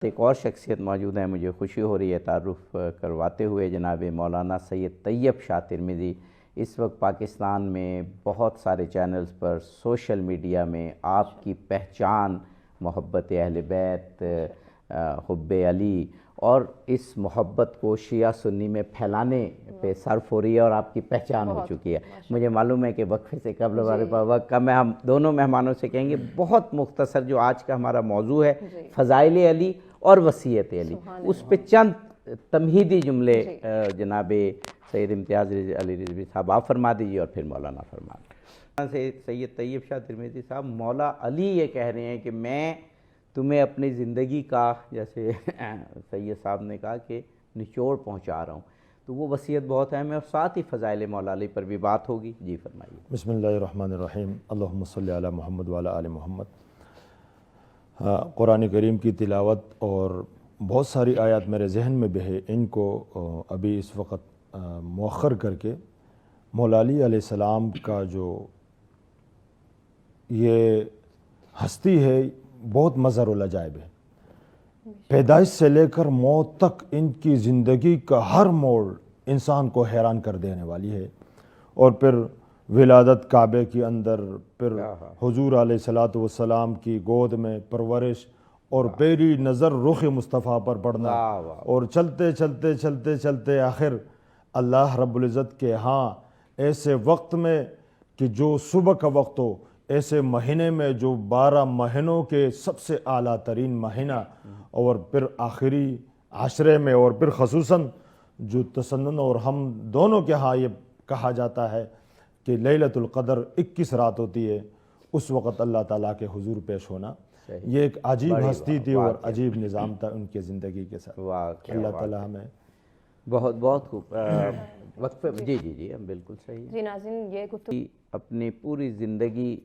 ایک اور شخصیت موجود ہے، مجھے خوشی ہو رہی ہے تعارف کرواتے ہوئے، جناب مولانا سید طیب شاہ ترمذی۔ اس وقت پاکستان میں بہت سارے چینلز پر، سوشل میڈیا میں آپ کی پہچان محبت اہل بیت، حب علی اور اس محبت کو شیعہ سنی میں پھیلانے پہ صرف ہو رہی ہے اور آپ کی پہچان ہو چکی ہے۔ مجھے معلوم ہے کہ وقفے سے قبل ہمارے پاس وقت کم ہے، ہم دونوں مہمانوں سے کہیں گے بہت مختصر جو آج کا ہمارا موضوع ہے فضائل علی اور وصیت علی، اس پہ چند تمہیدی جملے جناب سید امتیاز علی رضوی صاحب آپ فرما دیجیے اور پھر مولانا فرما دیجیے۔ سید طیب شاہ ترمذی صاحب مولا علی یہ کہہ رہے ہیں کہ میں تمہیں اپنی زندگی کا، جیسے سید صاحب نے کہا کہ نچوڑ پہنچا رہا ہوں، تو وہ وصیت بہت اہم ہے اور ساتھ ہی فضائل مولا علی پر بھی بات ہوگی۔ جی فرمائیے۔ بسم اللہ الرحمن الرحیم، اللہم صلی علی محمد وعلی آل محمد۔ قرآن کریم کی تلاوت اور بہت ساری آیات میرے ذہن میں بھی ہے، ان کو ابھی اس وقت مؤخر کر کے مولا علی علیہ السلام کا جو یہ ہستی ہے بہت مظہر العجائب ہے۔ پیدائش سے لے کر موت تک ان کی زندگی کا ہر موڑ انسان کو حیران کر دینے والی ہے۔ اور پھر ولادت کعبے کے اندر، پھر حضور علیہ السلام کی گود میں پرورش اور پیری نظر رخ مصطفیٰ پر پڑنا، اور چلتے چلتے چلتے چلتے آخر اللہ رب العزت کے ہاں ایسے وقت میں کہ جو صبح کا وقت ہو، ایسے مہینے میں جو 12 مہینوں کے سب سے اعلیٰ ترین مہینہ، اور پھر آخری عشرے میں، اور پھر خصوصاً جو تسنن اور ہم دونوں کے ہاں یہ کہا جاتا ہے کہ لیلۃ القدر 21 رات ہوتی ہے، اس وقت اللہ تعالیٰ کے حضور پیش ہونا، یہ ایک عجیب ہستی تھی اور عجیب نظام تھا ان کے زندگی کے ساتھ۔ اللہ تعالیٰ ہمیں بہت بہت خوب وقفے۔ جی ہم بالکل صحیح جی ناظرین، یہ گفتگو اپنی پوری زندگی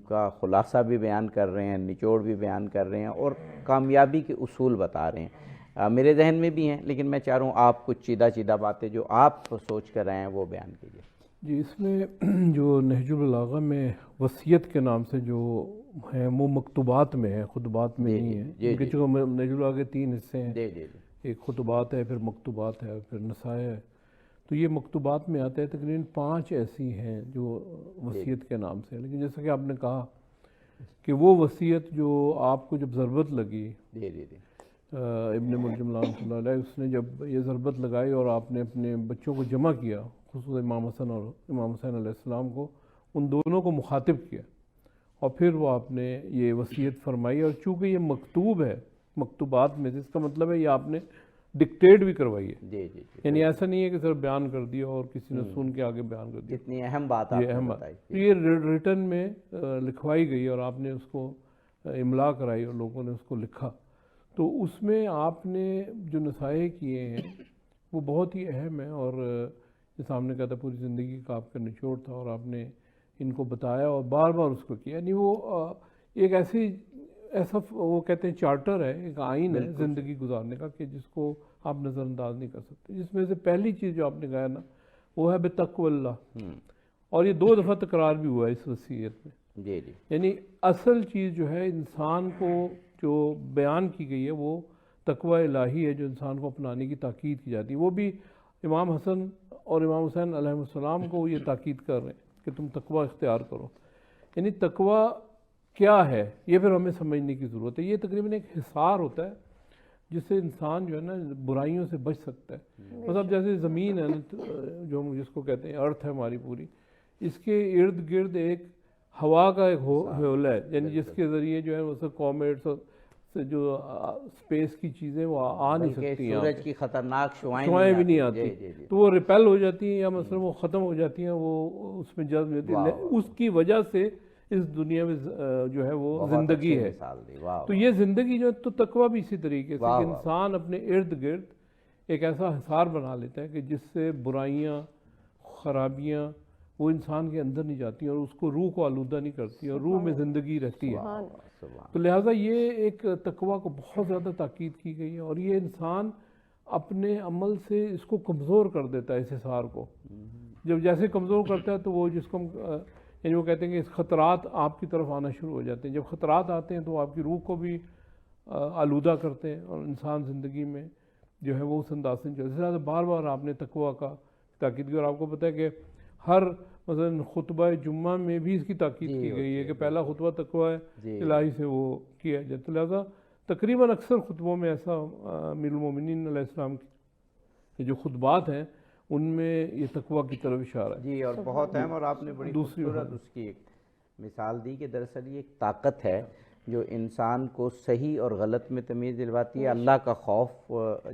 کا خلاصہ بھی بیان کر رہے ہیں، نچوڑ بھی بیان کر رہے ہیں اور کامیابی کے اصول بتا رہے ہیں۔ میرے ذہن میں بھی ہیں، لیکن میں چاہ رہا ہوں آپ کچھ چیدہ باتیں جو آپ سوچ کر رہے ہیں وہ بیان کیجیے۔ جی، اس میں جو نہج البلاغہ میں وصیت کے نام سے جو ہے وہ مکتوبات میں ہے، خطبات میں نہیں ہے، کیونکہ چونکہ نہج البلاغہ کے 3 حصے ہیں، ایک خطبات ہے، پھر مکتوبات ہے، پھر نصائح ہے، تو یہ مکتوبات میں آتے ہیں۔ تقریباً 5 ایسی ہیں جو وصیت کے نام سے، لیکن جیسا کہ آپ نے کہا کہ وہ وصیت جو آپ کو جب ضربت لگی، ابن ملجم رحمۃ اللہ علیہ، اس نے جب یہ ضربت لگائی اور آپ نے اپنے بچوں کو جمع کیا، خصوصاً امام حسن اور امام حسین علیہ السلام کو، ان دونوں کو مخاطب کیا، اور پھر وہ آپ نے یہ وصیت فرمائی، اور چونکہ یہ مکتوب ہے مکتوبات میں، اس کا مطلب ہے یہ آپ نے ڈکٹیٹ بھی کروائی ہے، یعنی ایسا نہیں ہے کہ صرف بیان کر دیا اور کسی نے سن کے آگے بیان کر دیا۔ اتنی اہم بات آپ نے بتائی، یہ ریٹن میں لکھوائی گئی اور آپ نے اس کو املا کرائی اور لوگوں نے اس کو لکھا، تو اس میں آپ نے جو نصائح کیے ہیں وہ بہت ہی اہم ہیں، اور جیسا ہم نے کہا تھا پوری زندگی کا آپ کا نچوڑ تھا، اور آپ نے ان کو بتایا اور بار بار اس کو کیا، یعنی وہ ایک ایسا وہ کہتے ہیں چارٹر ہے، ایک آئین ہے زندگی گزارنے کا کہ جس کو آپ نظر انداز نہیں کر سکتے۔ جس میں سے پہلی چیز جو آپ نے کہا نا وہ ہے بتقوی اللہ، اور یہ 2 دفعہ تکرار بھی ہوا ہے اس وصیت میں۔ یعنی اصل چیز جو ہے انسان کو جو بیان کی گئی ہے وہ تقوی الہی ہے، جو انسان کو اپنانے کی تاکید کی جاتی ہے۔ وہ بھی امام حسن اور امام حسین علیہ السلام کو یہ تاکید کر رہے ہیں کہ تم تقوی اختیار کرو۔ یعنی تقوی کیا ہے یہ پھر ہمیں سمجھنے کی ضرورت ہے۔ یہ تقریباً ایک حصار ہوتا ہے جس سے انسان جو ہے نا برائیوں سے بچ سکتا ہے۔ مطلب جیسے زمین ہے نا، جو ہم جس کو کہتے ہیں ارتھ ہے ہماری پوری، اس کے ارد گرد ایک ہوا کا ایک حولہ ہے، یعنی جس کے ذریعے جو ہے وہ کومیٹس سے جو اسپیس کی چیزیں وہ آ نہیں سکتی، سورج کی خطرناک شعاعیں بھی نہیں آتی، تو وہ ریپیل ہو جاتی ہیں یا مثلا وہ ختم ہو جاتی ہیں، وہ اس میں جذب ہوتی ہے۔ اس کی وجہ سے اس دنیا میں جو ہے وہ زندگی ہے۔ تو یہ زندگی جو ہے تو تقویٰ بھی اسی طریقے سے کہ انسان اپنے ارد گرد ایک ایسا حصار بنا لیتا ہے کہ جس سے برائیاں، خرابیاں وہ انسان کے اندر نہیں جاتی اور اس کو روح کو آلودہ نہیں کرتی اور روح میں زندگی رہتی ہے۔ تو لہٰذا یہ ایک تقویٰ کو بہت زیادہ تاکید کی گئی ہے، اور یہ انسان اپنے عمل سے اس کو کمزور کر دیتا ہے، اس حصار کو جب جیسے کمزور کرتا ہے تو وہ جس کو یعنی وہ کہتے ہیں کہ اس خطرات آپ کی طرف آنا شروع ہو جاتے ہیں۔ جب خطرات آتے ہیں تو آپ کی روح کو بھی آلودہ کرتے ہیں اور انسان زندگی میں جو ہے وہ اس انداز سے چلتے. اس طرح سے بار بار آپ نے تقویٰ کا تاکید کی, اور آپ کو پتہ ہے کہ ہر مثلا خطبہ جمعہ میں بھی اس کی تاکید کی گئی ہے کہ پہلا خطبہ تقویٰ الہی سے وہ کیا جائے. تو لہٰذا تقریباً اکثر خطبوں میں ایسا امیر المومنین علیہ السلام کے جو خطبات ہیں ان میں یہ تقویٰ کی طرف اشارہ ہے. جی, اور بہت اہم, اور آپ نے بڑی خوبصورت اس کی ایک مثال دی کہ دراصل یہ ایک طاقت ہے جو انسان کو صحیح اور غلط میں تمیز دلواتی ہے. اللہ کا خوف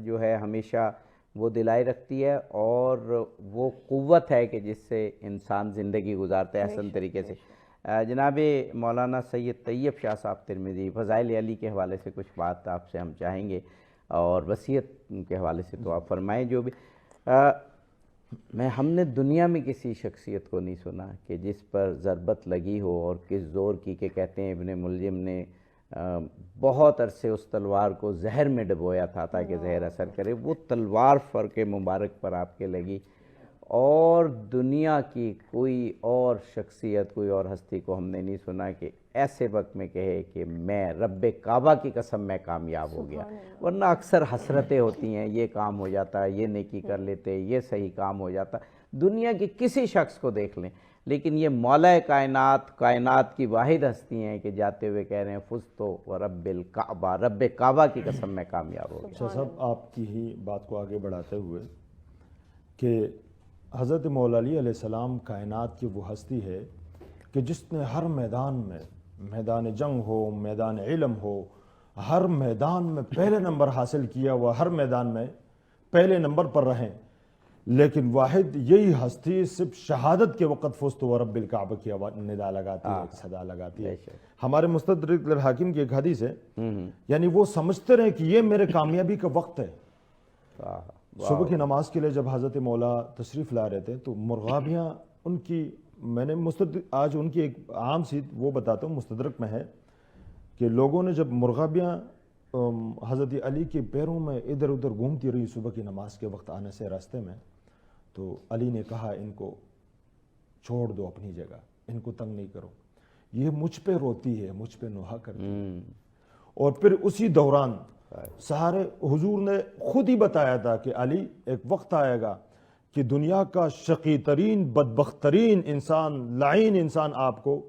جو ہے ہمیشہ وہ دلائے رکھتی ہے, اور وہ قوت ہے کہ جس سے انسان زندگی گزارتا ہے احسن طریقے سے. جناب مولانا سید طیب شاہ صاحب ترمذی, فضائل علی کے حوالے سے کچھ بات آپ سے ہم چاہیں گے, اور وصیت کے حوالے سے تو آپ فرمائیں جو بھی. ہم نے دنیا میں کسی شخصیت کو نہیں سنا کہ جس پر ضربت لگی ہو اور کس زور کی, کہ کہتے ہیں ابن ملجم نے بہت عرصے اس تلوار کو زہر میں ڈبویا تھا تاکہ زہر اثر کرے. وہ تلوار فرق مبارک پر آپ کے لگی, اور دنیا کی کوئی اور شخصیت, کوئی اور ہستی کو ہم نے نہیں سنا کہ ایسے وقت میں کہے کہ میں رب کعبہ کی قسم میں کامیاب ہو گیا. ورنہ اکثر حسرتیں ہوتی ہیں, یہ کام ہو جاتا, یہ نیکی کر لیتے, یہ صحیح کام ہو جاتا. دنیا کے کسی شخص کو دیکھ لیں, لیکن یہ مولا کائنات کی واحد ہستی ہیں کہ جاتے ہوئے کہہ رہے ہیں فزتو ورب الکعبہ, رب کعبہ کی قسم میں کامیاب ہو گیا. شاہ صاحب آپ کی ہی بات کو آگے بڑھاتے ہوئے کہ حضرت مولا علی علیہ السلام کائنات کی وہ ہستی ہے کہ جس نے ہر میدان میں, میدان جنگ ہو, میدان علم ہو, ہر میدان میں پہلے نمبر حاصل کیا, وہ ہر میدان میں پہلے نمبر پر رہیں. لیکن واحد یہی ہستی صرف شہادت کے وقت فزت ورب الکعبہ کی ندا لگاتی ہے, ایک صدا لگاتی ہے. ہمارے مستدرک الحاکم کی ایک حدیث ہے, یعنی وہ سمجھتے رہے کہ یہ میرے کامیابی کا وقت ہے. صبح کی نماز کے لیے جب حضرت مولا تشریف لا رہے تھے تو مرغابیاں ان کی, میں نے آج ان کی ایک عام سی وہ بتاتا ہوں, مستدرک میں ہے کہ لوگوں نے جب مرغابیاں حضرت علی کے پیروں میں ادھر ادھر گھومتی رہی صبح کی نماز کے وقت آنے سے راستے میں, تو علی نے کہا ان کو چھوڑ دو اپنی جگہ, ان کو تنگ نہیں کرو, یہ مجھ پہ روتی ہے, مجھ پہ نوحہ کرتی ہے. اور پھر اسی دوران سارے حضور نے خود ہی بتایا تھا کہ علی ایک وقت آئے گا کہ دنیا کا شقی ترین بدبخت ترین انسان, لعین انسان آپ کو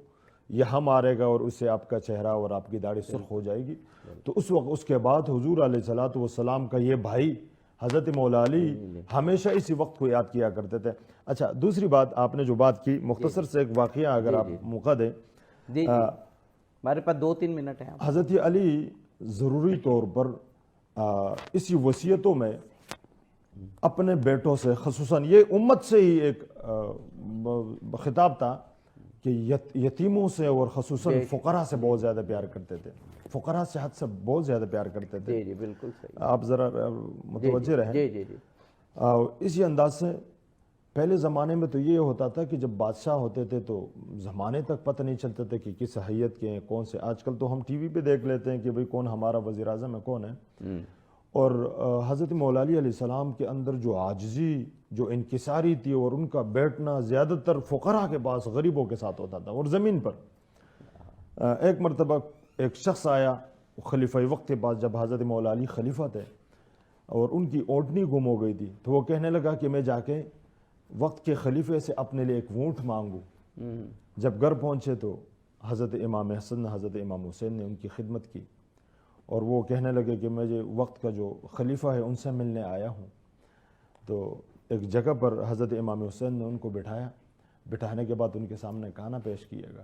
یہاں مارے گا اور اس سے آپ کا چہرہ اور آپ کی داڑھی سرخ ہو جائے گی. تو اس وقت اس کے بعد حضور علیہ الصلوۃ والسلام کا یہ بھائی حضرت مولا علی ہمیشہ اسی وقت کو یاد کیا کرتے تھے. اچھا, دوسری بات آپ نے جو بات کی, مختصر سے ایک واقعہ اگر آپ موقع دیں. ہمارے پاس 2-3 منٹ ہیں. حضرت علی ضروری طور پر اسی وصیتوں میں اپنے بیٹوں سے, خصوصاً یہ امت سے ہی ایک خطاب تھا کہ یتیموں سے اور خصوصاً فقراء سے بہت زیادہ پیار کرتے تھے, فقراء سے حد سے بہت زیادہ پیار کرتے تھے. جی بالکل صحیح, آپ ذرا متوجہ رہیں. جی اسی انداز سے پہلے زمانے میں تو یہ ہوتا تھا کہ جب بادشاہ ہوتے تھے تو زمانے تک پتہ نہیں چلتے تھے کہ کس حیت کے ہیں, کون سے. آج کل تو ہم ٹی وی پہ دیکھ لیتے ہیں کہ بھئی کون ہمارا وزیر اعظم ہے, کون ہے. اور حضرت مولا علی علیہ السلام کے اندر جو عاجزی, جو انکساری تھی, اور ان کا بیٹھنا زیادہ تر فقراء کے پاس, غریبوں کے ساتھ ہوتا تھا, اور زمین پر. ایک مرتبہ ایک شخص آیا خلیفہ وقت کے پاس جب حضرت مولا علی خلیفہ تھے, اور ان کی اونٹنی گم ہو گئی تھی. تو وہ کہنے لگا کہ میں جا کے وقت کے خلیفے سے اپنے لیے ایک اونٹ مانگوں. جب گھر پہنچے تو حضرت امام حسن, حضرت امام حسین نے ان کی خدمت کی, اور وہ کہنے لگے کہ مجھے وقت کا جو خلیفہ ہے ان سے ملنے آیا ہوں. تو ایک جگہ پر حضرت امام حسین نے ان کو بٹھایا. بٹھانے کے بعد ان کے سامنے کھانا پیش کیے گا.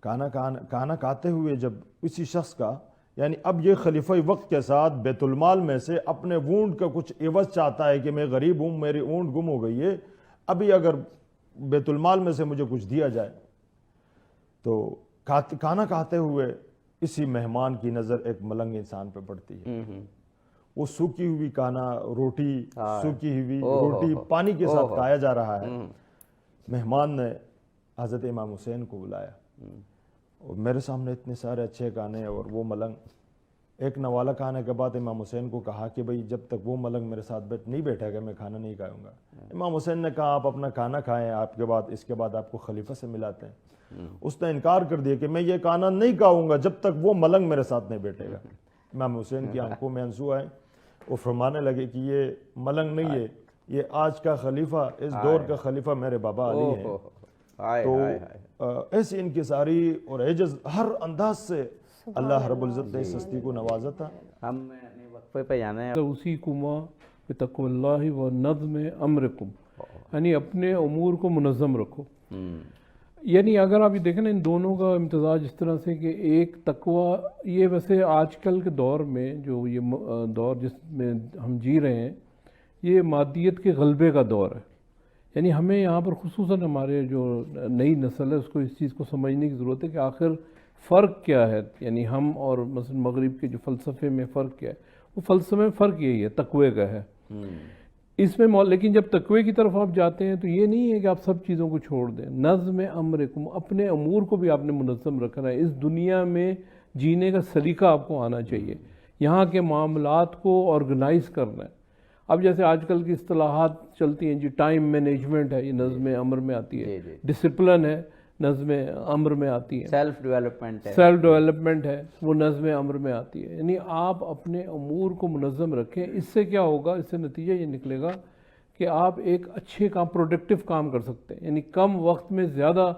کھانا کھاتے ہوئے جب اسی شخص کا, یعنی اب یہ خلیفہ وقت کے ساتھ بیت المال میں سے اپنے اونٹ کا کچھ عوض چاہتا ہے کہ میں غریب ہوں, میری اونٹ گم ہو گئی ہے, ابھی اگر بیت المال میں سے مجھے کچھ دیا جائے. تو کھانا کھاتے ہوئے اسی مہمان کی نظر ایک ملنگ انسان پہ پڑتی ہے. وہ سوکھی ہوئی کھانا, روٹی, سوکھی ہوئی روٹی پانی کے ساتھ کھایا جا رہا ہے. مہمان نے حضرت امام حسین کو بلایا, اور میرے سامنے اتنے سارے اچھے کھانے, اور وہ ملنگ. ایک نوالا کھانے کے بعد امام حسین کو کہا کہ بھئی جب تک وہ ملنگ میرے ساتھ نہیں بیٹھے گا میں کھانا نہیں کھاؤں گا. امام حسین نے کہا آپ اپنا کھانا کھائیں, آپ کے بعد اس کے بعد آپ کو خلیفہ سے ملاتے ہیں. اس نے انکار کر دیا کہ میں یہ کھانا نہیں کھاؤں گا جب تک وہ ملنگ میرے ساتھ نہیں بیٹھے گا. امام حسین کی آنکھوں میں آنسو آئے. وہ فرمانے لگے کہ یہ ملنگ نہیں ہے, یہ آج کا خلیفہ, اس دور کا خلیفہ میرے بابا علی ہیں. تو ایسی انکساری اور عجز ہر انداز سے اللہ رب العزت نے اس ہستی کو نوازا تھا. ہم وقفے پہ جانا ہے. اوصیکما بتقوی اللہ و نظم امرکم, یعنی اپنے امور کو منظم رکھو. یعنی اگر آپ یہ دیکھیں نا ان دونوں کا امتزاج اس طرح سے کہ ایک تقوی, یہ ویسے آج کل کے دور میں جو یہ دور جس میں ہم جی رہے ہیں یہ مادیت کے غلبے کا دور ہے. یعنی ہمیں یہاں پر خصوصاً ہمارے جو نئی نسل ہے اس کو اس چیز کو سمجھنے کی ضرورت ہے کہ آخر فرق کیا ہے. یعنی ہم اور مثلا مغرب کے جو فلسفے میں فرق کیا ہے, وہ فلسفے میں فرق یہی ہے, تقوی کا ہے اس میں. لیکن جب تقوی کی طرف آپ جاتے ہیں تو یہ نہیں ہے کہ آپ سب چیزوں کو چھوڑ دیں. نظم امرکم, اپنے امور کو بھی آپ نے منظم رکھنا ہے. اس دنیا میں جینے کا سلیقہ آپ کو آنا چاہیے, یہاں کے معاملات کو آرگنائز کرنا ہے. اب جیسے آج کل کی اصطلاحات چلتی ہیں جی, ٹائم مینجمنٹ ہے, یہ نظم امر میں آتی ہے. ڈسپلن ہے, نظم امر میں آتی ہے. سیلف ڈیولپمنٹ ہے, سیلف ڈیولپمنٹ ہے, وہ نظم امر میں آتی ہے. یعنی آپ اپنے امور کو منظم رکھیں. اس سے کیا ہوگا, اس سے نتیجہ یہ نکلے گا کہ آپ ایک اچھے کام, پروڈکٹیو کام کر سکتے ہیں. یعنی کم وقت میں زیادہ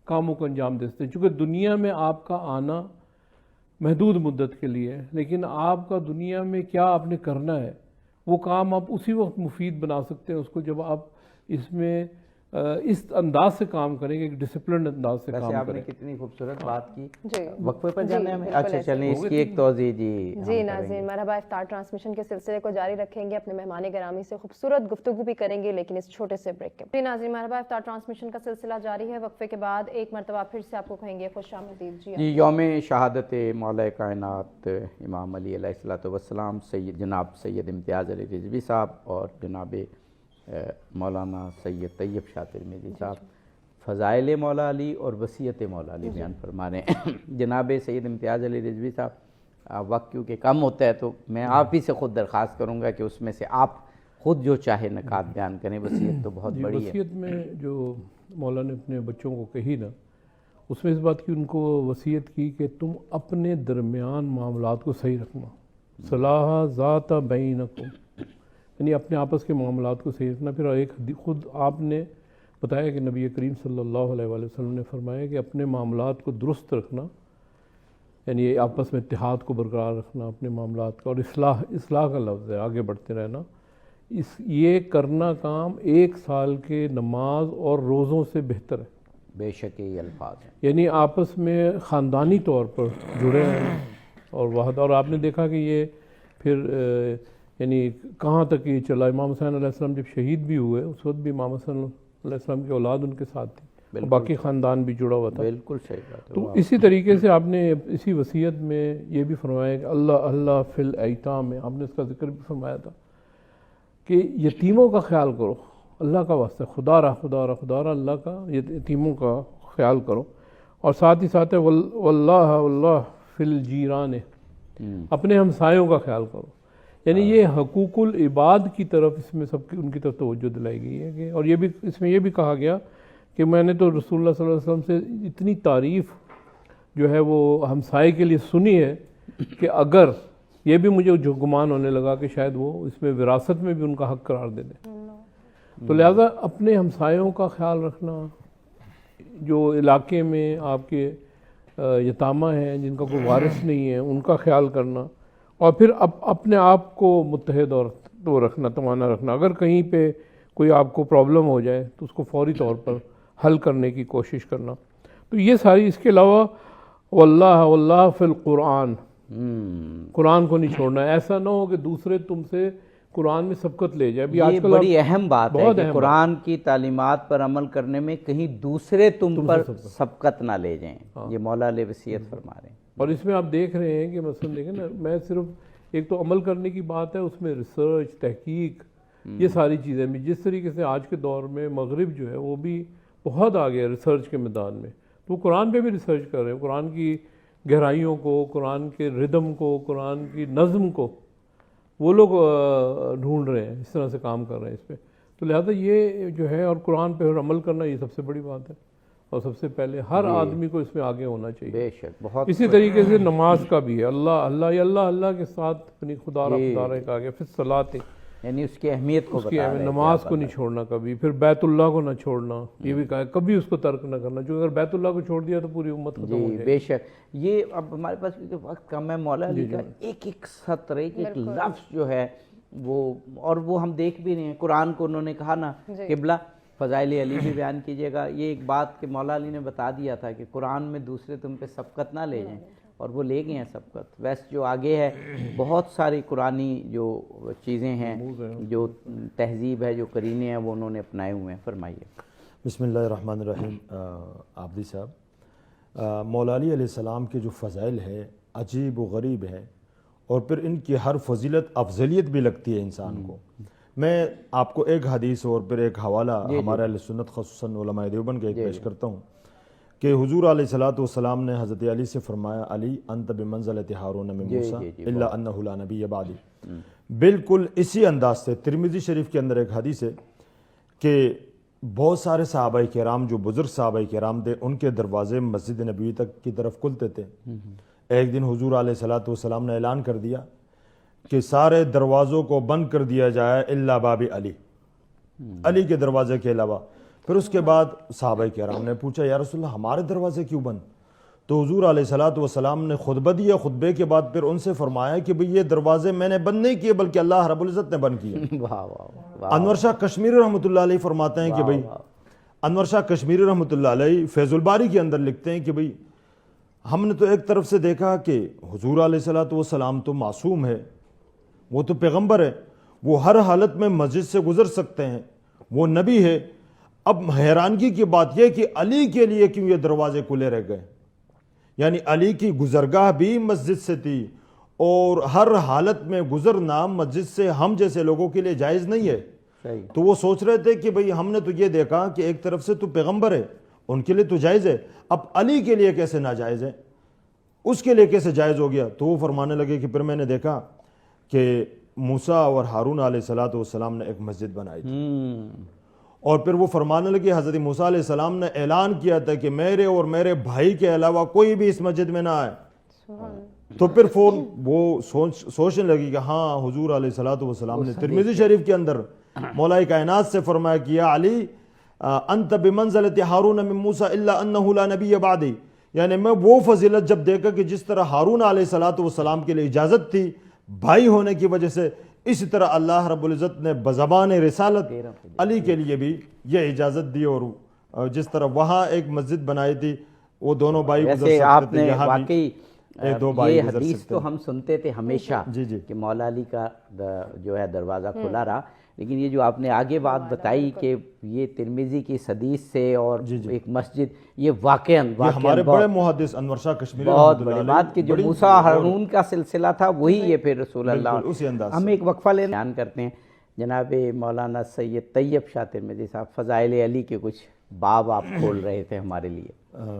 کاموں کو انجام دے سکتے ہیں. چونکہ دنیا میں آپ کا آنا محدود مدت کے لیے ہے, لیکن آپ کا دنیا میں کیا آپ نے کرنا ہے وہ کام آپ اسی وقت مفید بنا سکتے ہیں اس کو جب آپ اس میں اس انداز سے کام کریں گے, ایک ڈسپلنڈ انداز سے کام کریں. آپ نے کتنی خوبصورت بات کی. جی وقفے پر جانا ہے ہمیں. اچھا چلیں اس کی ایک توضیح. جی ناظرین, مرحبا افطار ٹرانسمیشن کے سلسلے کو جاری رکھیں گے, اپنے مہمان گرامی سے خوبصورت گفتگو بھی کریں گے لیکن اس چھوٹے سے بریک کے. جی ناظرین, مرحبا افطار ٹرانسمیشن کا سلسلہ جاری ہے. وقفے کے بعد ایک مرتبہ پھر سے آپ کو کہیں گے خوش آمدید. جی, یوم شہادت مولا کائنات امام علی علیہ الصلوۃ والسلام جناب سید امتیاز علی رضوی صاحب اور جناب مولانا سید طیب شاہ ترمذی صاحب فضائل مولا علی اور وصیت مولا علی بیان فرما رہے ہیں. جناب سید امتیاز علی رضوی صاحب, وقت کیونکہ کم ہوتا ہے تو میں آپ ہی سے خود درخواست کروں گا کہ اس میں سے آپ خود جو چاہے نکات بیان کریں. وصیت تو بہت بڑی ہے. وصیت میں جو مولا نے اپنے بچوں کو کہی نا, اس میں اس بات کی ان کو وصیت کی کہ تم اپنے درمیان معاملات کو صحیح رکھنا. صلاح ذات بینکم, یعنی اپنے آپس کے معاملات کو صحیح رکھنا. پھر ایک خود آپ نے بتایا کہ نبی کریم صلی اللہ علیہ وآلہ وسلم نے فرمایا کہ اپنے معاملات کو درست رکھنا, یعنی آپس میں اتحاد کو برقرار رکھنا اپنے معاملات کا. اور اصلاح کا لفظ ہے, آگے بڑھتے رہنا. یہ کرنا کام 1 سال کے نماز اور روزوں سے بہتر ہے. بے شک یہ الفاظ ہیں. یعنی آپس میں خاندانی طور پر جڑے ہیں اور وحد. اور آپ نے دیکھا کہ یہ پھر یعنی کہاں تک یہ چلا. امام حسین علیہ السلام جب شہید بھی ہوئے اس وقت بھی امام حسین علیہ السلام کی اولاد ان کے ساتھ تھی, باقی خاندان بھی جڑا ہوا تھا. بالکل صحیح بات ہے. تو اسی طریقے سے آپ نے اسی وصیت میں یہ بھی فرمایا کہ اللہ اللہ فی الایتام میں آپ نے اس کا ذکر بھی فرمایا تھا کہ یتیموں کا خیال کرو, اللہ کا واسطہ, خدا را اللہ کا یتیموں کا خیال کرو. اور ساتھ ہی ساتھ واللہ فی الجیران, اپنے ہمسایوں کا خیال کرو. یعنی یہ حقوق العباد کی طرف اس میں سب کی ان کی طرف توجہ دلائی گئی ہے کہ, اور یہ بھی اس میں یہ بھی کہا گیا کہ میں نے تو رسول اللہ صلی اللہ علیہ وسلم سے اتنی تعریف جو ہے وہ ہمسائے کے لیے سنی ہے کہ اگر یہ بھی مجھے جو گمان ہونے لگا کہ شاید وہ اس میں وراثت میں بھی ان کا حق قرار دے دیں. تو لہذا اپنے ہمسایوں کا خیال رکھنا, جو علاقے میں آپ کے یتامہ ہیں جن کا کوئی وارث نہیں ہے ان کا خیال کرنا, اور پھر اپنے آپ کو متحد اور تو رکھنا, توانا رکھنا. اگر کہیں پہ کوئی آپ کو پرابلم ہو جائے تو اس کو فوری طور پر حل کرنے کی کوشش کرنا. تو یہ ساری, اس کے علاوہ واللہ فی القرآن, قرآن کو نہیں چھوڑنا. ایسا نہ ہو کہ دوسرے تم سے قرآن میں سبقت لے جائے. ابھی آج کل بڑی اہم بات ہے کہ قرآن کی تعلیمات پر عمل کرنے میں کہیں دوسرے تم پر سبقت نہ لے جائیں. یہ مولا علیہ وصیت فرما رہے ہیں. اور اس میں آپ دیکھ رہے ہیں کہ مثلا دیکھیں نا, میں صرف ایک تو عمل کرنے کی بات ہے, اس میں ریسرچ, تحقیق, یہ ساری چیزیں بھی. جس طریقے سے آج کے دور میں مغرب جو ہے وہ بھی بہت آگے ہے ریسرچ کے میدان میں, تو وہ قرآن پہ بھی ریسرچ کر رہے ہیں. قرآن کی گہرائیوں کو, قرآن کے ردم کو, قرآن کی نظم کو وہ لوگ ڈھونڈ رہے ہیں, اس طرح سے کام کر رہے ہیں اس پہ. تو لہٰذا یہ جو ہے, اور قرآن پہ عمل کرنا یہ سب سے بڑی بات ہے. اور سب سے پہلے ہر آدمی کو اس میں آگے ہونا چاہیے. بے شک بہت اسی طریقے سے نماز کا بھی ہے، اللہ اللہ یا اللہ اللہ کے ساتھ اپنی خدا کہا گیا، پھر صلاۃ، یعنی اس کی اہمیت کو اس کی بتا رہے ہیں. نماز کو نہیں چھوڑنا کبھی، پھر بیت اللہ کو نہ چھوڑنا، یہ بھی کہا ہے کبھی اس کو ترک نہ کرنا، جو اگر بیت اللہ کو چھوڑ دیا تو پوری امت ختم ہو جی جائے. بے شک. یہ اب ہمارے پاس کیونکہ وقت کم ہے، مولا علی کا ایک ایک سطر، ایک ایک لفظ جو ہے وہ، اور وہ ہم دیکھ بھی رہے ہیں. قرآن کو انہوں نے کہا نا قبلہ، فضائل علی بھی بیان کیجیے گا. یہ ایک بات کہ مولا علی نے بتا دیا تھا کہ قرآن میں دوسرے تم پہ سبقت نہ لے جائیں، اور وہ لے گئے ہیں سبقت. ویسے جو آگے ہے بہت ساری قرآنی جو چیزیں ہیں، جو تہذیب ہے، جو قرینے ہیں، وہ انہوں نے اپنائے ہوئے ہیں. فرمائیے. بسم اللہ الرحمن الرحیم. عابدی صاحب، مولا علی علیہ السلام کے جو فضائل ہے عجیب و غریب ہے، اور پھر ان کی ہر فضیلت افضلیت بھی لگتی ہے انسان کو. میں آپ کو ایک حدیث اور پھر ایک حوالہ ہمارے اہل سنت خصوصاً علماء دیوبند کا ایک پیش کرتا ہوں کہ حضور علیہ الصلوۃ والسلام نے حضرت علی سے فرمایا، علی انت بمنزلۃ ہارون من موسیٰ الا انہ لا نبی بعدی. بالکل اسی انداز سے ترمذی شریف کے اندر ایک حدیث ہے کہ بہت سارے صحابہ کرام جو بزرگ صحابہ کرام تھے، ان کے دروازے مسجد نبوی تک کی طرف کھلتے تھے. ایک دن حضور علیہ الصلوۃ والسلام نے اعلان کر دیا کہ سارے دروازوں کو بند کر دیا جائے الا باب علی، علی کے دروازے کے علاوہ. پھر اس کے بعد صحابہ کرام نے پوچھا، یا رسول اللہ ہمارے دروازے کیوں بند؟ تو حضور علیہ الصلوۃ والسلام نے خطبہ دیا. خطبے کے بعد پھر ان سے فرمایا کہ بھئی یہ دروازے میں نے بند نہیں کیے بلکہ اللہ رب العزت نے بند کیے. واہ واہ. انور شاہ کشمیری رحمۃ اللہ علیہ فرماتے ہیں کہ بھئی، انور شاہ کشمیری رحمۃ اللہ علیہ فیض الباری کے اندر لکھتے ہیں کہ بھئی ہم نے تو ایک طرف سے دیکھا کہ حضور علیہ الصلوۃ والسلام تو معصوم ہے، وہ تو پیغمبر ہے، وہ ہر حالت میں مسجد سے گزر سکتے ہیں، وہ نبی ہے. اب حیرانگی کی بات یہ کہ علی کے لیے کیوں یہ دروازے کھلے رہ گئے؟ یعنی علی کی گزرگاہ بھی مسجد سے تھی، اور ہر حالت میں گزرنا مسجد سے ہم جیسے لوگوں کے لیے جائز نہیں ہے. تو وہ سوچ رہے تھے کہ بھئی ہم نے تو یہ دیکھا کہ ایک طرف سے تو پیغمبر ہے، ان کے لیے تو جائز ہے، اب علی کے لیے کیسے ناجائز ہے، اس کے لیے کیسے جائز ہو گیا؟ تو وہ فرمانے لگے کہ پھر میں نے دیکھا کہ موسیٰ اور ہارون علیہ الصلوۃ والسلام نے ایک مسجد بنائی تھی، اور پھر وہ فرمانے لگے حضرت موسیٰ علیہ السلام نے اعلان کیا تھا کہ میرے اور میرے بھائی کے علاوہ کوئی بھی اس مسجد میں نہ آئے. تو پھر وہ سوچنے لگی کہ ہاں حضور علیہ الصلوۃ والسلام نے ترمذی شریف کے اندر مولا کائنات سے فرمایا کہ یا علی انت بمنزلۃ ہارون من موسیٰ الا انہ لا نبی بعدی. یعنی میں وہ فضیلت جب دیکھا کہ جس طرح ہارون علیہ الصلوۃ والسلام کے لیے اجازت تھی بھائی ہونے کی وجہ سے، اسی طرح اللہ رب العزت نے بزبان رسالت علی کے لیے بھی یہ اجازت دی، اور جس طرح وہاں ایک مسجد بنائی تھی وہ دونوں بھائی گزر ویسے آپ سکتے تھے، نے یہاں واقعی بھی دو بھائی یہ گزر حدیث سکتے تو ہم سنتے تھے ہمیشہ کہ مولا علی کا جو ہے دروازہ کھلا رہا، لیکن یہ جو آپ نے آگے بات بتائی کہ یہ ترمذی کی حدیث سے اور ایک مسجد، یہ واقعاً ہمارے بڑے محدث انور شاہ کشمیری بہت بڑی بات کہ جو موسیٰ ہارون کا سلسلہ تھا وہی یہ پھر رسول اللہ. اسی انداز ہم ایک وقفہ لینا بیان کرتے ہیں. جناب مولانا سید طیب شاہ ترمذی صاحب، فضائل علی کے کچھ باب آپ کھول رہے تھے ہمارے لیے.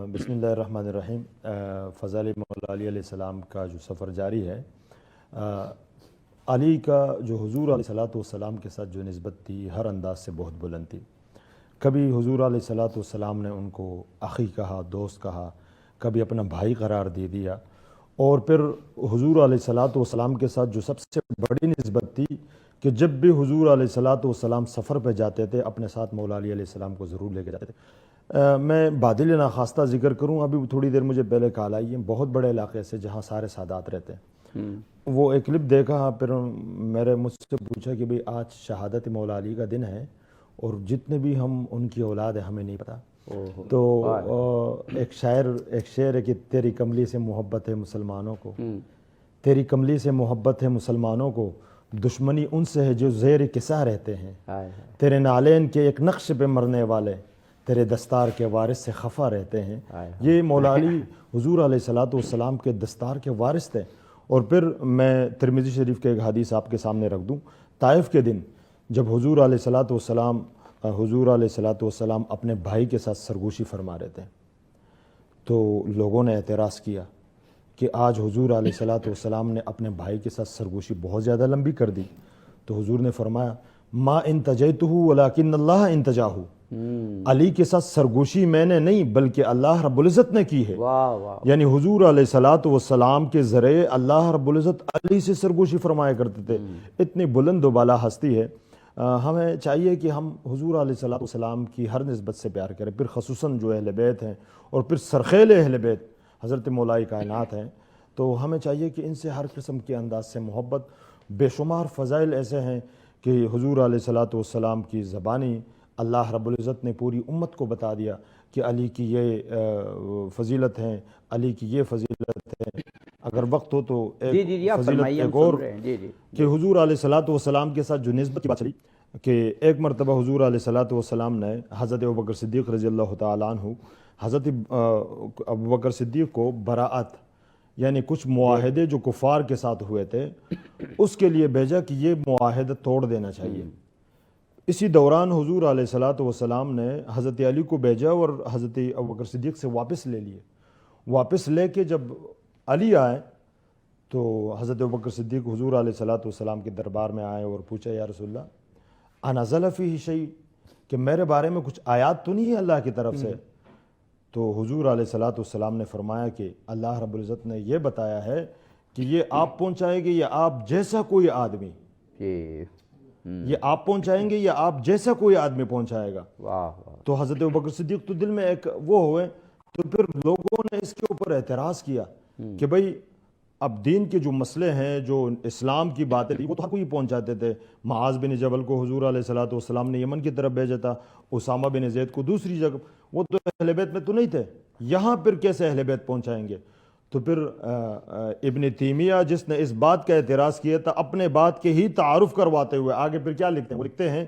بسم اللہ الرحمن الرحیم. فضائل مولا علی علیہ السلام کا جو سفر جاری ہے، علی کا جو حضور علیہ الصلوۃ والسلام کے ساتھ جو نسبت تھی ہر انداز سے بہت بلند تھی. کبھی حضور علیہ الصلوۃ والسلام نے ان کو اخی کہا، دوست کہا، کبھی اپنا بھائی قرار دے دیا، اور پھر حضور علیہ الصلوۃ والسلام کے ساتھ جو سب سے بڑی نسبت تھی کہ جب بھی حضور علیہ الصلوۃ والسلام سفر پہ جاتے تھے اپنے ساتھ مولا علی علیہ السلام کو ضرور لے کے جاتے تھے. میں بادل ناخواستہ ذکر کروں، ابھی تھوڑی دیر مجھے پہلے کال آئی ہے بہت بڑے علاقے سے جہاں سارے سادات رہتے ہیں. وہ ایک کلپ دیکھا، پھر مجھ سے پوچھا کہ بھئی آج شہادت مولا علی کا دن ہے اور جتنے بھی ہم ان کی اولاد ہیں ہمیں نہیں پتہ. تو ایک شعر ہے کہ تیری کملی سے محبت ہے مسلمانوں کو، تیری کملی سے محبت ہے مسلمانوں کو، دشمنی ان سے ہے جو زیر کسا رہتے ہیں، تیرے نالین کے ایک نقش پہ مرنے والے تیرے دستار کے وارث سے خفا رہتے ہیں. یہ مولا علی حضور علیہ الصلوۃ والسلام کے دستار کے وارث تھے. اور پھر میں ترمذی شریف کے ایک حدیث آپ کے سامنے رکھ دوں. طائف کے دن جب حضور علیہ الصلوۃ والسلام اپنے بھائی کے ساتھ سرگوشی فرما رہے تھے تو لوگوں نے اعتراض کیا کہ آج حضور علیہ الصلوۃ والسلام نے اپنے بھائی کے ساتھ سرگوشی بہت زیادہ لمبی کر دی. تو حضور نے فرمایا ما انتجیتہو ولیکن اللہ انتجاہو، علی کے ساتھ سرگوشی میں نے نہیں بلکہ اللہ رب العزت نے کی ہے۔ واہ واہ، یعنی حضور علیہ الصلوۃ والسلام کے ذریعے اللہ رب العزت علی سے سرگوشی فرمایا کرتے تھے۔ اتنی بلند و بالا ہستی ہے، ہمیں چاہیے کہ ہم حضور علیہ الصلوۃ والسلام کی ہر نسبت سے پیار کریں، پھر خصوصاً جو اہل بیت ہیں اور پھر سرخیل اہل بیت حضرت مولا کائنات ہیں، تو ہمیں چاہیے کہ ان سے ہر قسم کے انداز سے محبت۔ بے شمار فضائل ایسے ہیں کہ حضور علیہ الصلوۃ والسلام کی زبانی اللہ رب العزت نے پوری امت کو بتا دیا کہ علی کی یہ فضیلت ہیں، علی کی یہ فضیلت ہے۔ اگر وقت ہو تو ایک آپ فضیلت فرمائیے، ہم ایک اور سن رہے ہیں۔ جی کہ حضور علیہ الصلوۃ والسلام کے ساتھ جو نسبت کی بات چلی کہ ایک مرتبہ حضور علیہ الصلوۃ والسلام نے حضرت ابوبکر صدیق رضی اللہ تعالیٰ عنہ، حضرت ابوبکر صدیق کو براعت یعنی کچھ معاہدے جو کفار کے ساتھ ہوئے تھے اس کے لیے بھیجا کہ یہ معاہدہ توڑ دینا چاہیے۔ اسی دوران حضور علیہ الصلوۃ والسلام نے حضرت علی کو بھیجا اور حضرت ابوبکر صدیق سے واپس لے لیے۔ واپس لے کے جب علی آئے تو حضرت ابوبکر صدیق حضور علیہ الصلوۃ والسلام کے دربار میں آئے اور پوچھا، یا رسول اللہ انزل فیہ شیء، کہ میرے بارے میں کچھ آیات تو نہیں ہے اللہ کی طرف سے؟ تو حضور علیہ الصلوۃ والسلام نے فرمایا کہ اللہ رب العزت نے یہ بتایا ہے کہ یہ آپ پہنچائے گے یا آپ جیسا کوئی آدمی، جی، یہ آپ پہنچائیں گے یا آپ جیسا کوئی آدمی پہنچائے گا۔ واہ واہ، تو حضرت ابوبکر صدیق تو دل میں ایک وہ ہوئے، تو پھر لوگوں نے اس کے اوپر اعتراض کیا کہ بھئی اب دین کے جو مسئلے ہیں، جو اسلام کی باتیں وہ تو ہر کوئی پہنچاتے تھے۔ معاذ بن جبل کو حضور علیہ الصلوۃ والسلام نے یمن کی طرف بھیجا تھا، اسامہ بن زید کو دوسری جگہ، وہ تو اہل بیت میں تو نہیں تھے، یہاں پھر کیسے اہل بیت پہنچائیں گے؟ تو پھر ابن تیمیہ جس نے اس بات کا اعتراض کیا تھا، اپنے بات کے ہی تعارف کرواتے ہوئے آگے پھر کیا لکھتے ہیں؟ وہ لکھتے ہیں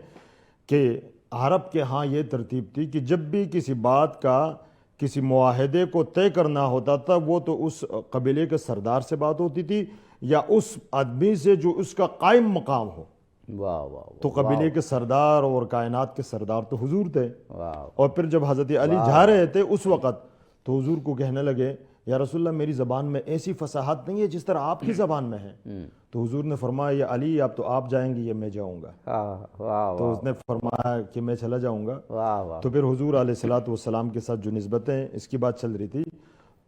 کہ عرب کے ہاں یہ ترتیب تھی کہ جب بھی کسی بات کا، کسی معاہدے کو طے کرنا ہوتا تھا، وہ تو اس قبیلے کے سردار سے بات ہوتی تھی یا اس آدمی سے جو اس کا قائم مقام ہو۔ واہ واہ، تو قبیلے کے سردار اور کائنات کے سردار تو حضور تھے۔ واہ، اور پھر جب حضرت علی جا رہے تھے اس وقت تو حضور کو کہنے لگے، یا رسول اللہ میری زبان میں ایسی فصاحت نہیں ہے جس طرح آپ کی زبان میں ہے۔ تو حضور نے فرمایا، یا علی اب تو آپ جائیں گے یا میں جاؤں گا؟ واہ تو اس نے فرمایا کہ میں چلا جاؤں گا۔ واہ واہ، تو پھر حضور علیہ الصلوۃ والسلام کے ساتھ جو نسبتیں اس کی بات چل رہی تھی،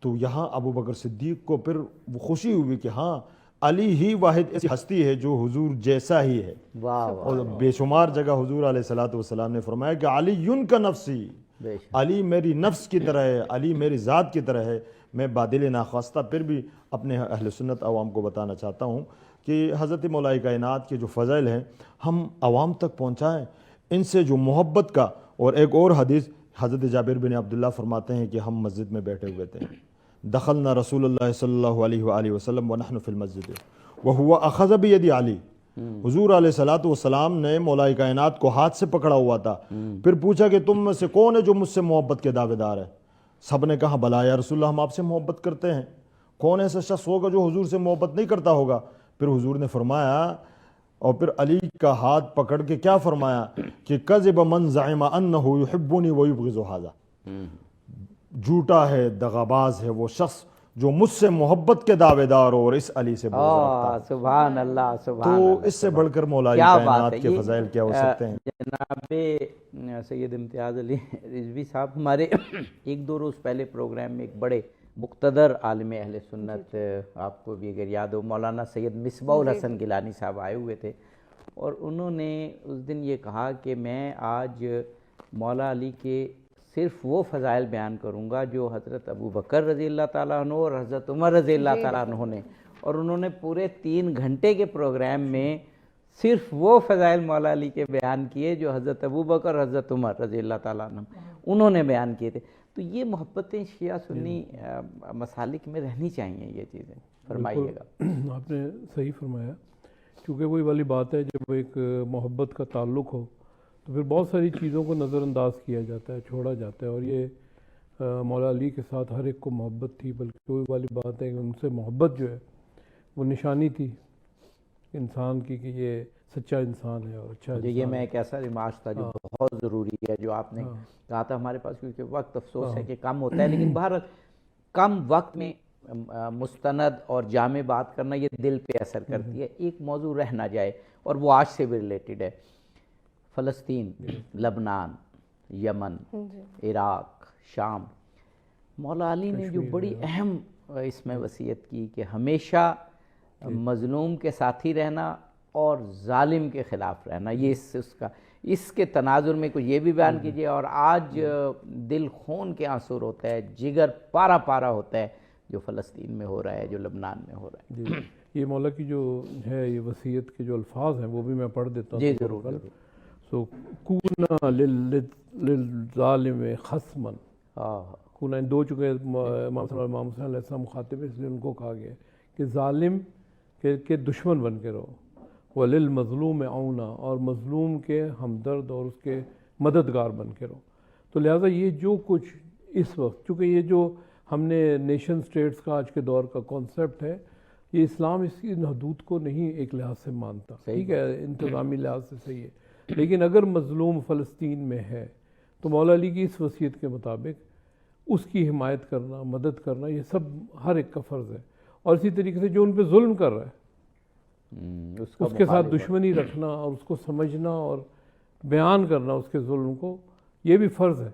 تو یہاں ابوبکر صدیق کو پھر وہ خوشی ہوئی کہ ہاں علی ہی واحد ایسی ہستی ہے جو حضور جیسا ہی ہے۔ واہ واہ، اور بے شمار جگہ حضور علیہ الصلوۃ والسلام نے فرمایا کہ علی کا نفسی، بے شک، علی میری نفس کی طرح ہے، علی میری ذات کی طرح ہے۔ میں بادل ناخواستہ پھر بھی اپنے اہل سنت عوام کو بتانا چاہتا ہوں کہ حضرت مولا کائنات کے جو فضائل ہیں ہم عوام تک پہنچائیں، ان سے جو محبت کا۔ اور ایک اور حدیث حضرت جابر بن عبداللہ فرماتے ہیں کہ ہم مسجد میں بیٹھے ہوئے تھے، دخلنا رسول اللہ صلی اللہ علیہ وآلہ وسلم ونحن فی المسجد وہو اخذ بید علی، حضور علیہ الصلوۃ والسلام نے مولا کائنات کو ہاتھ سے پکڑا ہوا تھا۔ پھر پوچھا کہ تم میں سے کون ہے جو مجھ سے محبت کے دعوے دار ہے؟ سب نے کہا بلا یا رسول اللہ ہم آپ سے محبت کرتے ہیں۔ کون ایسا شخص ہوگا جو حضور سے محبت نہیں کرتا ہوگا؟ پھر حضور نے فرمایا، اور پھر علی کا ہاتھ پکڑ کے کیا فرمایا کہ کذب من زعم انہ یحبنی ویبغض ھذا، جھوٹا ہے، دغاباز ہے وہ شخص جو مجھ سے محبت کے دعوے دار ہو اور اس علی سے بغض رکھتا ہے۔ سبحان اللہ، سبحان تو اللہ، اس سے بڑھ کر مولا کیا بات کائنات ہے۔ کے فضائل کیا ہو سکتے ہیں؟ جناب سید امتیاز علی رضوی صاحب ہمارے ایک دو روز پہلے پروگرام میں ایک بڑے مقتدر عالم اہل سنت، آپ کو بھی اگر یاد ہو، مولانا سید مصباح الحسن گیلانی صاحب آئے ہوئے تھے، اور انہوں نے اس دن یہ کہا کہ میں آج مولا علی کے صرف وہ فضائل بیان کروں گا جو حضرت ابو بکر رضی اللہ تعالیٰ عنہ اور حضرت عمر رضی اللہ تعالیٰ عنہ نے، اور انہوں نے پورے 3 گھنٹے کے پروگرام میں صرف وہ فضائل مولا علی کے بیان کیے جو حضرت ابو بکر حضرت عمر رضی اللہ تعالیٰ عنہ انہوں نے بیان کیے تھے۔ تو یہ محبتیں شیعہ سنی مسالک میں رہنی چاہیے، یہ چیزیں فرمائیے گا۔ آپ نے صحیح فرمایا، کیونکہ وہی والی بات ہے جب ایک محبت کا تعلق ہو تو پھر بہت ساری چیزوں کو نظر انداز کیا جاتا ہے، چھوڑا جاتا ہے، اور یہ مولا علی کے ساتھ ہر ایک کو محبت تھی، بلکہ وہی والی بات ہے کہ ان سے محبت جو ہے وہ نشانی تھی انسان کی کہ یہ سچا انسان ہے اور اچھا انسان۔ یہ میں ایک ایسا ریمارک تھا جو بہت ضروری ہے، جو آپ نے کہا تھا ہمارے پاس کیونکہ وقت افسوس ہے کہ کم ہوتا ہے، لیکن بہرحال کم وقت میں مستند اور جامع بات کرنا یہ دل پہ اثر کرتی ہے۔ ایک موضوع رہ نہ جائے اور وہ آج سے بھی ریلیٹڈ ہے فلسطین، لبنان، یمن، عراق، شام، مولا علی نے جو بڑی اہم اس میں وصیت کی کہ ہمیشہ مظلوم کے ساتھی رہنا اور ظالم کے خلاف رہنا، یہ اس کے تناظر میں کچھ یہ بھی بیان کیجیے. اور آج دل خون کے آنسو ہوتا ہے، جگر پارا پارا ہوتا ہے جو فلسطین میں ہو رہا ہے، جو لبنان میں ہو رہا ہے. جی یہ مولا کی جو ہے یہ وصیت کے جو الفاظ ہیں وہ بھی میں پڑھ دیتا ہوں. جی ضرور. سو کونا للظالم خصما، کونا دو چکے امام صلی اللہ علیہ وسلم مخاطب ہے، اس لیے ان کو کہا گیا کہ ظالم کے دشمن بن کے رہو، وللمظلوم عونا، اور مظلوم کے ہمدرد اور اس کے مددگار بن کے رہو. تو لہٰذا یہ جو کچھ اس وقت، چونکہ یہ جو ہم نے نیشن سٹیٹس کا آج کے دور کا کانسیپٹ ہے، یہ اسلام اس کی حدود کو نہیں ایک لحاظ سے مانتا. ٹھیک ہے، انتظامی لحاظ سے صحیح ہے، لیکن اگر مظلوم فلسطین میں ہے تو مولا علی کی اس وصیت کے مطابق اس کی حمایت کرنا، مدد کرنا، یہ سب ہر ایک کا فرض ہے. اور اسی طریقے سے جو ان پہ ظلم کر رہا ہے اس کے ساتھ دشمنی رکھنا اور اس کو سمجھنا اور بیان کرنا اس کے ظلم کو، یہ بھی فرض ہے.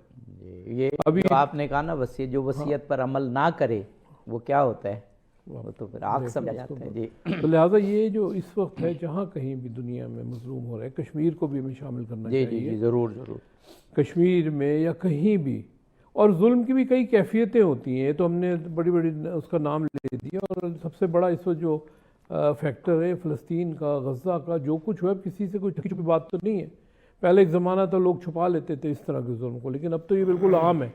یہ ابھی آپ نے کہا نا وصیت، جو وصیت پر عمل نہ کرے وہ کیا ہوتا ہے، وہ تو پھر آگ سمجھ جاتا ہے. جی تو لہٰذا یہ جو اس وقت ہے جہاں کہیں بھی دنیا میں مظلوم ہو رہا ہے، کشمیر کو بھی ہمیں شامل کرنا جی چاہیے. جی ضرور ضرور. کشمیر میں یا کہیں بھی، اور ظلم کی بھی کئی کیفیتیں ہوتی ہیں، تو ہم نے بڑی بڑی اس کا نام لے دیا. اور سب سے بڑا اس وقت جو فیکٹر ہے فلسطین کا، غزہ کا، جو کچھ ہوا کسی سے کوئی چھپی بات تو نہیں ہے. پہلے ایک زمانہ تھا لوگ چھپا لیتے تھے اس طرح کے ظلم کو، لیکن اب تو یہ بالکل عام ہے.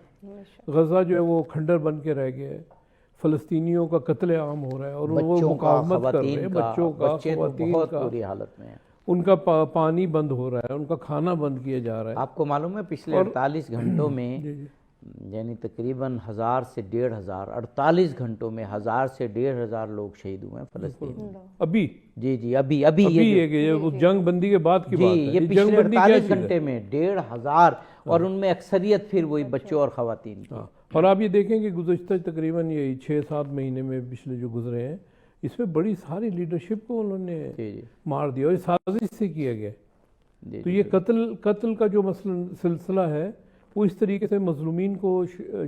غزہ جو ہے وہ کھنڈر بن کے رہ گیا ہے، فلسطینیوں کا قتل عام ہو رہا ہے، اور وہ مقاومت کر رہے ہیں. بچوں کا، خواتین کا، بری حالت میں ہیں. ان کا پانی بند ہو رہا ہے، ان کا کھانا بند کیا جا رہا ہے. آپ کو معلوم ہے پچھلے 48 گھنٹوں میں یعنی تقریباً 1000 سے 1500، 48 گھنٹوں میں 1000 سے 1500 لوگ شہید ہوئے ہیں فلسطین میں. ابھی جی جی ابھی یہ جنگ بندی کے بعد کی بات ہے. یہ پچھلے 48 گھنٹے میں 1500، اور ان میں اکثریت پھر وہی بچوں اور خواتین کی. اور آپ یہ دیکھیں کہ گزشتہ تقریباً یہ 6-7 مہینے میں پچھلے جو گزرے ہیں، اس میں بڑی ساری لیڈرشپ کو انہوں نے مار دیا، اور یہ سازش سے کیا گیا. تو یہ قتل کا جو سلسلہ ہے وہ اس طریقے سے مظلومین کو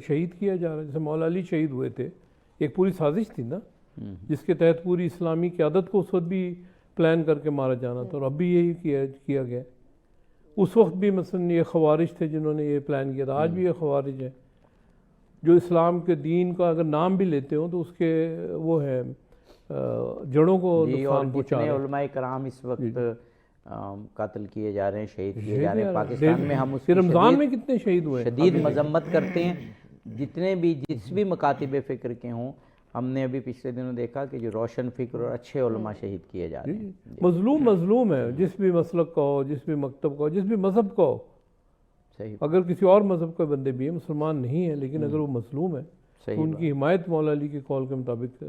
شہید کیا جا رہا ہے. جیسے مولا علی شہید ہوئے تھے، ایک پوری سازش تھی نا، جس کے تحت پوری اسلامی قیادت کو اس وقت بھی پلان کر کے مارا جانا تھا، اور اب بھی یہی کیا گیا. اس وقت بھی مثلا یہ خوارج تھے جنہوں نے یہ پلان کیا تھا، آج بھی یہ خوارج ہیں جو اسلام کے دین کا اگر نام بھی لیتے ہوں تو اس کے وہ ہے جڑوں کو نقصان پہنچا رہے ہیں. علماء کرام اس وقت قتل کیے جا رہے ہیں، شہید کیے جا رہے ہیں پاکستان میں. ہم اس کی رمضان میں کتنے شہید ہوئے ہیں، شدید مذمت کرتے ہیں. جس بھی مکاتب فکر کے ہوں، ہم نے ابھی پچھلے دنوں دیکھا کہ جو روشن فکر اور اچھے علماء شہید کیے جا رہے ہیں. مظلوم ہے، جس بھی مسلک کا ہو، جس بھی مکتب کا ہو، جس بھی مذہب کا ہو. صحیح. اگر کسی اور مذہب کے بندے بھی ہیں، مسلمان نہیں ہیں، لیکن اگر وہ مظلوم ہے تو ان کی حمایت مولا علی کے قول کے مطابق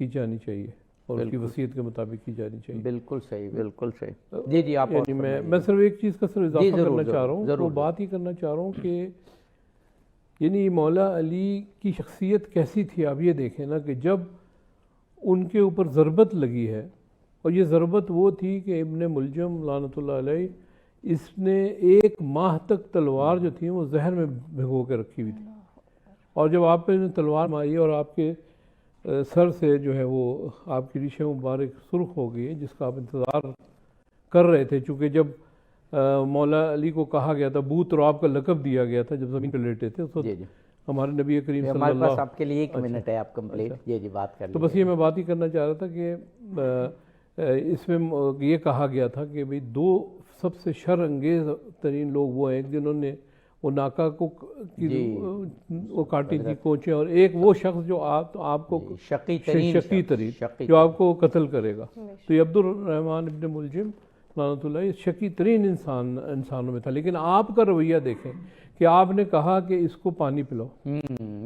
کی جانی چاہیے، اور اس کی وصیت کے مطابق کی جانی چاہیے. بالکل صحیح، بالکل صحیح. جی جی آپ میں صرف ایک چیز کا صرف اضافہ کرنا چاہ رہا ہوں، وہ بات ہی کرنا چاہ رہا ہوں کہ یعنی مولا علی کی شخصیت کیسی تھی. آپ یہ دیکھیں نا کہ جب ان کے اوپر ضربت لگی ہے، اور یہ ضربت وہ تھی کہ ابن ملجم لعنت اللہ علیہ، اس نے 1 ماہ تک تلوار جو تھی وہ زہر میں بھگو کے رکھی ہوئی تھی، اور جب آپ پہ تلوار ماری اور آپ کے سر سے جو ہے وہ آپ کی ریشیں مبارک سرخ ہو گئی، جس کا آپ انتظار کر رہے تھے. چونکہ جب مولا علی کو کہا گیا تھا، بوت رعب کا لقب دیا گیا تھا جب زمین پہ لیٹے تھے، اس وقت ہمارے نبی کریم صلی اللہ علیہ وسلم. ہمارے پاس آپ کے لیے 1 منٹ ہے، آپ کمپلیٹ. جی جی بات کر لیں. تو بس یہ میں بات ہی کرنا چاہ رہا تھا کہ اس میں یہ کہا گیا تھا کہ بھئی 2 سب سے شر انگیز ترین لوگ وہ ہیں جنہوں نے وہ ناکا کو وہ کاٹی تھی کوچیں، اور ایک وہ شخص جو آپ کو شقی ترین جو آپ کو قتل کرے گا. تو یہ عبد الرحمن ابن ملجم لعنت اللہ شقی ترین انسانوں میں تھا. لیکن آپ کا رویہ دیکھیں کہ آپ نے کہا کہ اس کو پانی پلاؤ،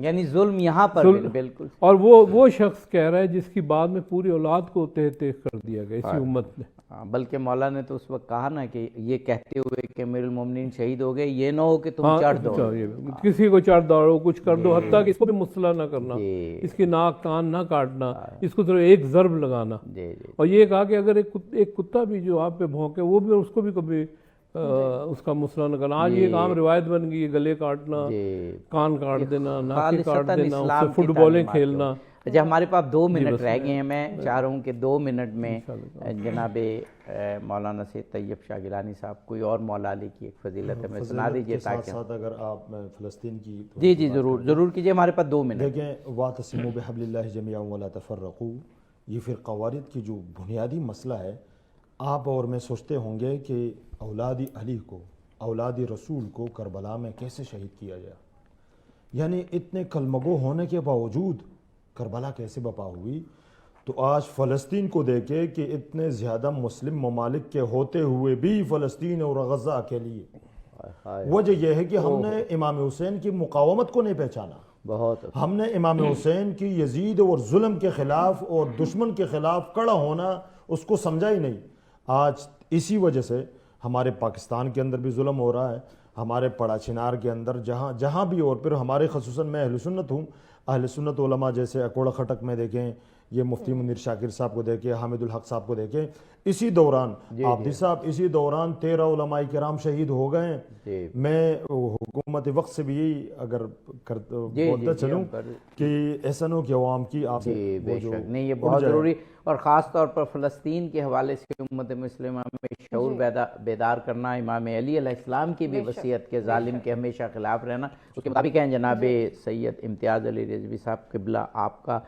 یعنی ظلم یہاں پر بالکل. اور وہ شخص کہہ رہا ہے جس کی بعد میں پوری اولاد کو تہ تہ کر دیا گیا اسی امت نے. بلکہ مولا نے تو اس وقت کہا نا کہ یہ کہتے ہوئے کہ امیر المومنین شہید ہو گئے، یہ نہ ہو کہ تم چڑھ دو، کسی کو چڑھ دوڑو، کچھ کر دو، حتیٰ کہ اس کو بھی مصلح نہ کرنا، اس کی ناک کان نہ کاٹنا، اس کو صرف 1 ضرب لگانا. اور یہ کہا کہ اگر ایک کتا بھی جو آپ پہ بھونکے وہ بھی، اس کو بھی کبھی اس کا مسلح کرنا. آج یہ ایک عام روایت بن گئی ہے, گلے کاٹنا, کان کاٹ دینا, ناکیں کاٹ دینا, اس سے فٹ بالیں کھیلنا. اچھا ہمارے پاس 2 منٹ رہ گئے ہیں, میں چاہ رہا ہوں کہ 2 منٹ میں جناب مولانا سید طیب شاہ گیلانی صاحب کوئی اور مولا علی کی ایک فضیلت ہے میں سنا دیجیے تاکہ. ساتھ اگر آپ فلسطین کی جی ضرور کیجیے, ہمارے پاس 2 منٹ. دیکھیں واعتصموا بحبل اللہ جميعا ولا تفرقوا, یہ پھر قوارد کی جو بنیادی مسئلہ ہے. آپ اور میں سوچتے ہوں گے کہ اولاد علی کو, اولاد رسول کو کربلا میں کیسے شہید کیا گیا, یعنی اتنے کلمگو ہونے کے باوجود کربلا کیسے بپا ہوئی. تو آج فلسطین کو دیکھے کہ اتنے زیادہ مسلم ممالک کے ہوتے ہوئے بھی فلسطین اور غزہ کے لیے وجہ یہ ہے کہ ہم نے امام حسین کی مقاومت کو نہیں پہچانا. بہت ہم نے امام حسین کی یزید اور ظلم کے خلاف اور دشمن کے خلاف کڑا ہونا اس کو سمجھا ہی نہیں. آج اسی وجہ سے ہمارے پاکستان کے اندر بھی ظلم ہو رہا ہے, ہمارے پڑا چنار کے اندر جہاں بھی, اور پھر ہمارے خصوصاً میں اہل سنت ہوں, اہل سنت علماء جیسے اکوڑا خٹک میں دیکھیں, یہ مفتی منیر شاکر صاحب کو دیکھیں, حامد الحق صاحب کو دیکھیں, اسی دوران عابدی صاحب, اسی دوران 13 علماء کرام شہید ہو گئے ہیں. میں حکومت وقت سے بھی یہی اگر بولتا چلوں کہ ایسا نہ ہو کہ عوام کی آپ بے شک نہیں, یہ بہت ضروری, اور خاص طور پر فلسطین کے حوالے سے امت مسلمہ میں شعور بیدار کرنا. امام علی علیہ السلام کی بھی وصیت کے ظالم کے ہمیشہ خلاف رہنا, اس کے مطابق ہیں جناب سید امتیاز علی رضوی صاحب قبلہ آپ کا,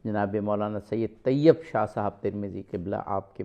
جناب مولانا سید طیب شاہ صاحب ترمذی قبلہ آپ کے